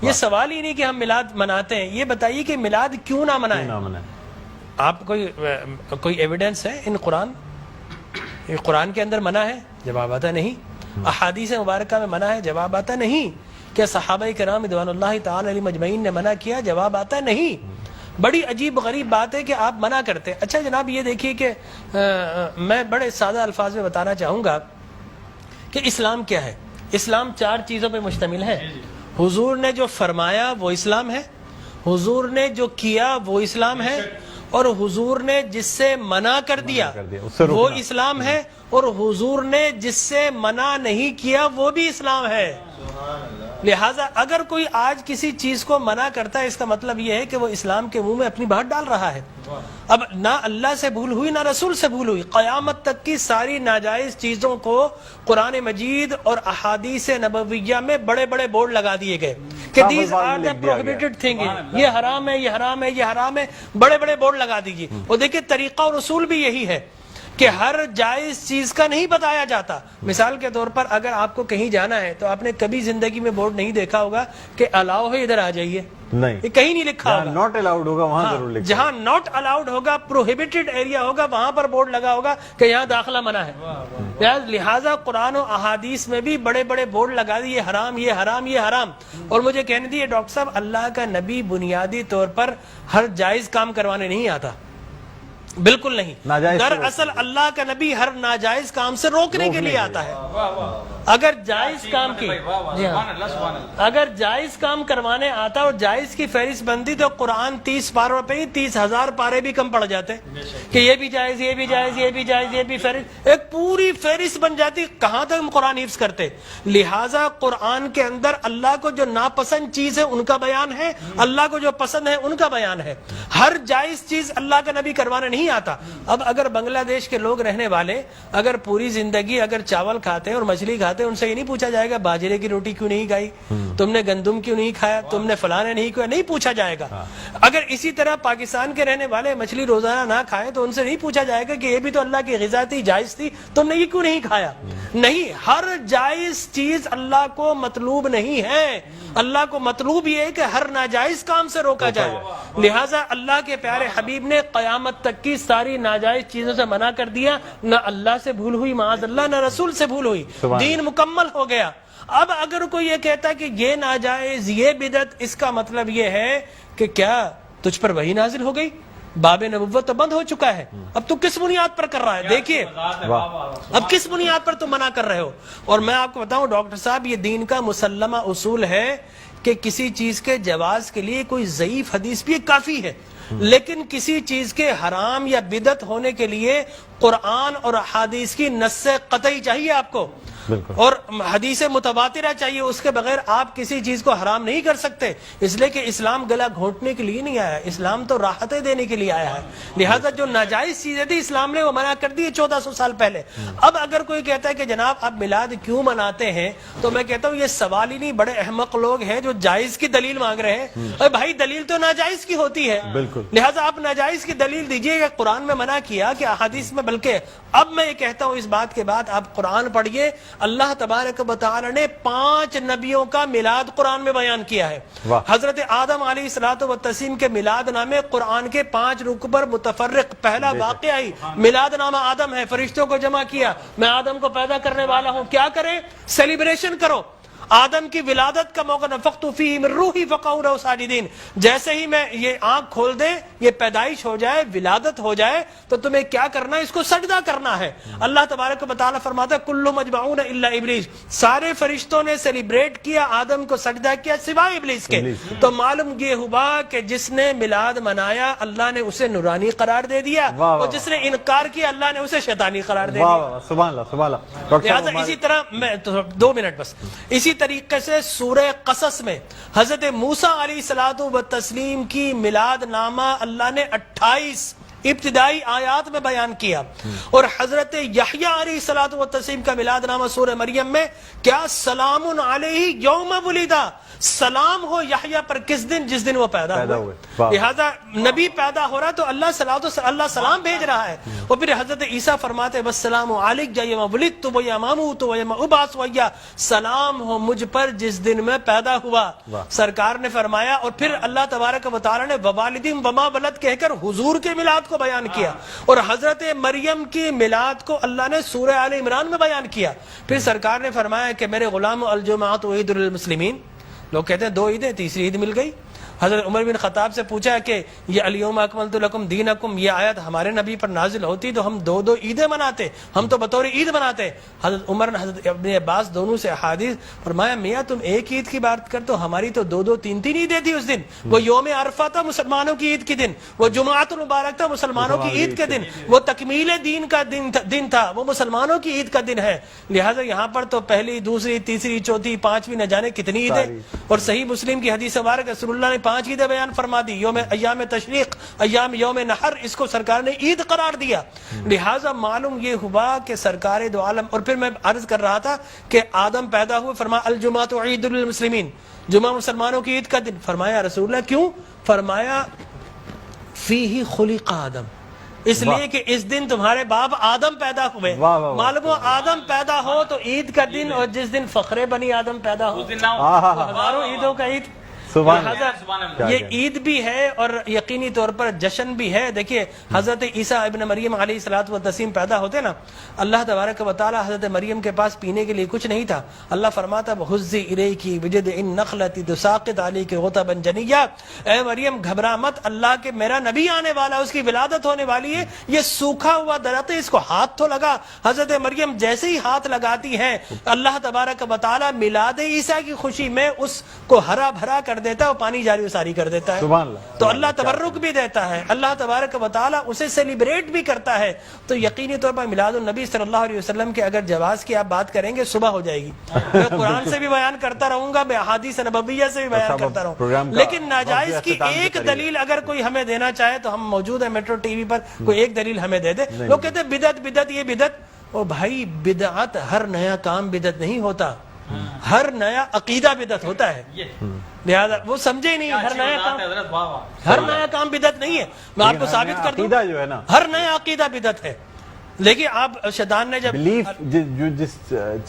یہ سوال ہی نہیں کہ ہم میلاد مناتے ہیں، یہ بتائیے کہ میلاد کیوں نہ منائیں؟ آپ کوئی ایویڈنس ہے ان قرآن؟ یہ قرآن کے اندر منع ہے؟ جواب آتا نہیں۔ احادیث مبارکہ میں منع ہے؟ جواب آتا نہیں۔ کیا صحابہ کرام رضوان اللہ تعالی علیہم اجمعین نے منع کیا؟ جواب آتا نہیں۔ بڑی عجیب غریب بات ہے کہ آپ منع کرتے ہیں۔ اچھا جناب یہ دیکھیے کہ میں بڑے سادہ الفاظ میں بتانا چاہوں گا کہ اسلام کیا ہے۔ اسلام 4 چیزوں پہ مشتمل ہے۔ حضور نے جو فرمایا وہ اسلام ہے، حضور نے جو کیا وہ اسلام ہے، اور حضور نے جس سے منع کر دیا وہ اسلام ہے، اور حضور نے جس سے منع نہیں کیا وہ بھی اسلام ہے۔ لہٰذا اگر کوئی آج کسی چیز کو منع کرتا ہے، اس کا مطلب یہ ہے کہ وہ اسلام کے منہ میں اپنی بات ڈال رہا ہے۔ اب نہ اللہ سے بھول ہوئی نہ رسول سے بھول ہوئی، قیامت تک کی ساری ناجائز چیزوں کو قرآن مجید اور احادیث نبویہ میں بڑے بڑے بورڈ لگا دیے گئے کہ these are the prohibited thing, یہ حرام ہے، یہ حرام ہے، یہ حرام ہے، بڑے بڑے بورڈ لگا دیجیے۔ اور دیکھیں طریقہ اور اصول بھی یہی ہے کہ ہر جائز چیز کا نہیں بتایا جاتا۔ مثال کے طور پر اگر آپ کو کہیں جانا ہے تو آپ نے کبھی زندگی میں بورڈ نہیں دیکھا ہوگا کہ الاؤ ہے ادھر آ جائیے، نہیں، یہ کہیں نہیں لکھا ہوگا۔ ناٹ الاؤڈ ہوگا وہاں ضرور لکھا، جہاں ناٹ الاؤڈ ہوگا، پروہیبٹڈ ایریا ہوگا، وہاں پر بورڈ لگا ہوگا کہ یہاں داخلہ منع ہے۔ لہٰذا قرآن و احادیث میں بھی بڑے بڑے بورڈ لگا دیے، یہ حرام، یہ حرام، یہ حرام۔ اور مجھے کہنے دیے ڈاکٹر صاحب، اللہ کا نبی بنیادی طور پر ہر جائز کام کروانے نہیں آتا، بالکل نہیں۔ دراصل اللہ کا نبی ہر ناجائز کام سے روکنے کے لیے آتا ہے۔ اگر جائز کام کی اگر جائز کام کروانے آتا اور جائز کی فہرست بنتی تو قرآن 30 پاروں پہ ہی 30,000 پارے بھی کم پڑ جاتے کہ یہ بھی جائز، یہ بھی جائز، یہ بھی جائز، یہ بھی فہرست، ایک پوری فہرست بن جاتی۔ کہاں تک ہم قرآن حفظ کرتے؟ لہٰذا قرآن کے اندر اللہ کو جو ناپسند چیز ہے ان کا بیان ہے، اللہ کو جو پسند ہے ان کا بیان ہے۔ ہر جائز چیز اللہ کا نبی کروانے نہیں آتا۔ اب اگر بنگلہ دیش کے لوگ رہنے والے اگر پوری زندگی اگر چاول کھاتے ہیں اور مچھلی کھاتے ہیں، ان سے یہ نہیں پوچھا جائے گا باجرے کی روٹی کیوں نہیں کھائی، تم نے گندم کیوں نہیں کھایا، تم نے فلانے نہیں کھایا، نہیں پوچھا جائے گا۔ اگر اسی طرح پاکستان کے رہنے والے مچھلی روزانہ نہ کھائیں تو ان سے نہیں پوچھا جائے گا کہ یہ بھی تو اللہ کی غذا تھی، جائز تھی، تم نے یہ کیوں نہیں کھایا۔ نہیں، ہر جائز چیز اللہ کو مطلوب نہیں ہے، اللہ کو مطلوب یہ ہے کہ ہر ناجائز کام سے روکا جائے۔ لہٰذا اللہ کے پیارے حبیب نے قیامت تک کی ساری ناجائز چیزوں سے منع کر دیا، نہ اللہ سے بھول ہوئی معاذ اللہ، نہ رسول سے بھول ہوئی، دین مکمل ہو گیا۔ اب اگر کوئی یہ کہتا ہے کہ یہ ناجائز، یہ بدعت، اس کا مطلب یہ ہے کہ کیا تجھ پر وحی نازل ہو گئی؟ باب نبوت تو بند ہو چکا ہے، اب تو کس بنیاد پر کر رہا ہے؟ دیکھیے اب کس بنیاد پر تم منع کر رہے ہو۔ اور میں آپ کو بتاؤں ڈاکٹر صاحب، یہ دین کا مسلمہ اصول ہے کہ کسی چیز کے جواز کے لیے کوئی ضعیف حدیث بھی کافی ہے، لیکن کسی چیز کے حرام یا بدعت ہونے کے لیے قرآن اور احادیث کی نص قطعی چاہیے آپ کو، اور حدیث متواترہ چاہیے، اس کے بغیر آپ کسی چیز کو حرام نہیں کر سکتے۔ اس لیے کہ اسلام گلا گھونٹنے کے لیے نہیں آیا، اسلام تو راحتیں دینے کے لیے آیا ہے۔ لہٰذا جو ناجائز چیزیں تھی اسلام نے وہ منع کر دی 1400 سال پہلے۔ اب اگر کوئی کہتا ہے کہ جناب آپ میلاد کیوں مناتے ہیں، تو میں کہتا ہوں یہ سوال ہی نہیں، بڑے احمق لوگ ہیں جو جائز کی دلیل مانگ رہے ہیں۔ ارے بھائی دلیل تو ناجائز کی ہوتی ہے، لہٰذا آپ ناجائز کی دلیل دیجئے کہ قرآن میں منع کیا کہ احادیث میں، بلکہ اب میں یہ کہتا ہوں اس بات کے بعد آپ قرآن پڑھیے، اللہ تبارک و تعالی نے 5 نبیوں کا میلاد قرآن میں بیان کیا ہے۔ حضرت آدم علیہ الصلوۃ والتسلیم کے میلاد نامے قرآن کے 5 رکوع پر متفرق، پہلا واقعہ ہی میلاد نامہ آدم ہے، فرشتوں کو جمع کیا، میں آدم کو پیدا کرنے والا ہوں، کیا کریں؟ سیلیبریشن کرو۔ آدم کی ولادت کا موقع، نفخت فیہ من روحی فقعوا لہ ساجدین، جیسے ہی میں یہ آنکھ کھول دے، یہ پیدائش ہو جائے، ولادت ہو جائے، تو تمہیں کیا کرنا ہے؟ اس کو سجدہ کرنا ہے۔ اللہ تبارک و تعالیٰ فرماتا ہے کل مجمعون الا ابلیس، سارے فرشتوں نے سیلیبریٹ کیا، آدم کو سجدہ کیا سوائے ابلیس کے۔ تو معلوم یہ ہوا کہ جس نے میلاد منایا اللہ نے اسے نورانی قرار دے دیا، اور جس نے انکار کیا اللہ نے اسے شیطانی قرار دے دیا۔ سبحان اللہ سبحان اللہ۔ لہٰذا اسی طرح میں 2 منٹ بس، اسی طریقے سے سورہ قصص میں حضرت موسیٰ علیہ الصلوۃ والتسلیم کی میلاد نامہ اللہ نے 28 ابتدائی آیات میں بیان کیا. اور حضرت یحییٰ علیہ الصلوۃ والتسلیم کا میلاد نامہ سورہ مریم میں کیا سلام علیہ یوم ولدا، سلام ہو یحییٰ پر کس دن؟ جس دن وہ پیدا ہوئے. لہذا نبی پیدا ہو رہا تو اللہ سلام بھیج رہا ہے. اور پھر حضرت عیسیٰ فرماتے والسلام علیک یوم ولدت ویوم اموت ویوم ابعث حیا، سلام ہو مجھ پر جس دن میں پیدا ہوا. سرکار نے فرمایا. اور پھر اللہ تبارک و تعالی نے ووالدین وما ولد کہہ کر حضور کے میلاد کو بیان کیا. اور حضرت مریم کی میلاد کو اللہ نے سورہ آل عمران میں بیان کیا. پھر سرکار نے فرمایا کہ میرے غلام الجمعۃ عید للمسلمین. لوگ کہتے ہیں 2 عیدیں، تیسری عید مل گئی. حضرت عمر بن خطاب سے پوچھا کہ یہ الیوم اکملت لکم دینکم، یہ آیت ہمارے نبی پر نازل ہوتی تو ہم 2 عیدیں مناتے، ہم تو بطور عید مناتے. حضرت عمر نے حضرت ابن عباس دونوں سے احادیث فرمایا میاں تم ایک عید کی بات کر تو ہماری تو 2 3 عیدیں تھی اس دن. وہ یوم عرفہ تھا مسلمانوں کی عید کے دن، وہ جمعۃ المبارک تھا مسلمانوں کی عید کے دن، وہ تکمیل دین کا دن تھا، وہ مسلمانوں کی عید کا دن ہے. لہٰذا یہاں پر تو پہلی، دوسری، تیسری، چوتھی، 5ویں نہ جانے کتنی عیدیں. اور صحیح مسلم کی حدیث مبارک رسول اللہ نے 5 عیدیں بیان فرما دی. ایام تشریق، ایام یوم نحر، اس کو سرکار نے عید قرار دیا. لہٰذا معلوم یہ ہوا کہ سرکار دو عالم. اور پھر میں عرض کر رہا تھا کہ آدم پیدا ہوئے، فرمایا الجمعۃ عید للمسلمین، جمعہ مسلمانوں کی عید کا دن. فرمایا رسول اللہ کیوں؟ فرمایا فیہ خلق آدم، اس لیے کہ اس دن تمہارے باپ آدم پیدا ہوئے. معلوم ہو آدم پیدا ہو تو عید کا دن، اور جس دن فخر بنی آدم پیدا ہو ہزاروں عیدوں کا عید. یہ عید بھی ہے اور یقینی طور پر جشن بھی ہے. دیکھیے حضرت عیسیٰ ابن مریم علیہ الصلوۃ والتسلیم پیدا ہوتے نا، اللہ تبارک و تعالی حضرت مریم کے پاس پینے کے لیے کچھ نہیں تھا. اللہ فرماتا وَهُزِّ إِلَيْكِ بِجِذْعِ النَّخْلَةِ تُسَاقِطْ عَلَيْكِ رُطَبًا جَنِيًّا، اے مریم گھبرا مت، اللہ کے میرا نبی آنے والا، اس کی ولادت ہونے والی ہے. یہ سوکھا ہوا درخت ہے، اس کو ہاتھ تو لگا. حضرت مریم جیسے ہی ہاتھ لگاتی ہے اللہ تبارک و تعالی میلاد عیسیٰ کی خوشی میں اس کو ہرا بھرا کر دیتا ہے اور پانی جاری و ساری کر دیتا ہے. تو اللہ تبرک بھی دیتا ہے، اللہ تبارک و تعالی اسے سیلیبریٹ بھی کرتا ہے. تو یقینی طور پر میلاد النبی صلی اللہ علیہ وسلم کے اگر جواز کی آپ بات کریں گے صبح ہو جائے گی. میں قرآن سے بھی بیان کرتا رہوں گا، میں احادیث نبویہ سے بھی بیان کرتا رہوں، لیکن ناجائز کی ایک دلیل اگر کوئی ہمیں دینا چاہے تو ہم موجود ہیں میٹرو ٹی وی پر، کوئی ایک دلیل ہمیں دے دے. لوگ کہتے ہیں بدعت بدعت، یہ بدعت. او بھائی بدعت، ہر نیا کام بدعت نہیں ہوتا، ہر نیا عقیدہ بدعت ہوتا ہے. لہذا وہ سمجھے نہیں، ہر نیا کام بدعت نہیں ہے. میں آپ کو ثابت کر دوں ہر نیا عقیدہ بدعت ہے. لیکن آپ شیطان نے جب بلیف جو جس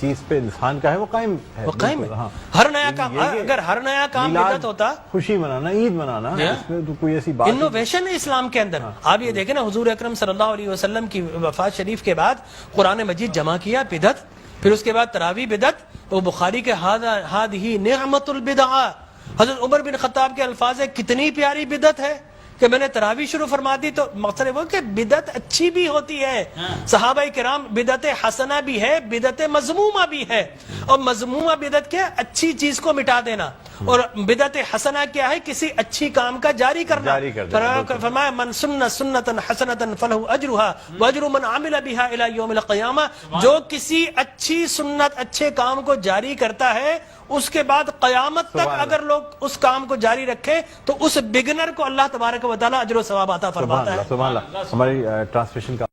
چیز پہ انسان کا ہے وہ قائم ہے، وہ قائم ہے. ہر نیا کام، اگر ہر نیا کام بدعت ہوتا، خوشی منانا، عید منانا، اس میں تو کوئی ایسی بات انوویشن ہے اسلام کے اندر. آپ یہ دیکھیں نا حضور اکرم صلی اللہ علیہ وسلم کی وفات شریف کے بعد قرآن مجید جمع کیا، بدعت. پھر اس کے بعد تراویح بدعت. وہ بخاری کے ہذہ نعمت البدع. حضرت عمر بن خطاب کے الفاظ ہے کتنی پیاری بدعت ہے کہ میں نے تراویح شروع فرما دی. تو مقصد وہ کہ بدعت اچھی بھی ہوتی ہے. صحابہ کرام بدعت حسنہ بھی ہے، بدعت مذمومہ بھی ہے. اور مذمومہ بدعت کیا؟ اچھی چیز کو مٹا دینا. اور بدعت حسنہ کیا ہے؟ کسی اچھی کام کا جاری کرنا. فرمایا من سن سنتا حسنتا فلہ اجرھا واجر من عمل بھا الی یوم القیامہ. جو کسی اچھی سنت، اچھے کام کو جاری کرتا ہے، اس کے بعد قیامت تک اگر لوگ اس کام کو جاری رکھیں تو اس بگنر کو اللہ تبارک و تعالی اجر و ثواب عطا فرماتا ہے. ہماری ٹرانسمیشن کا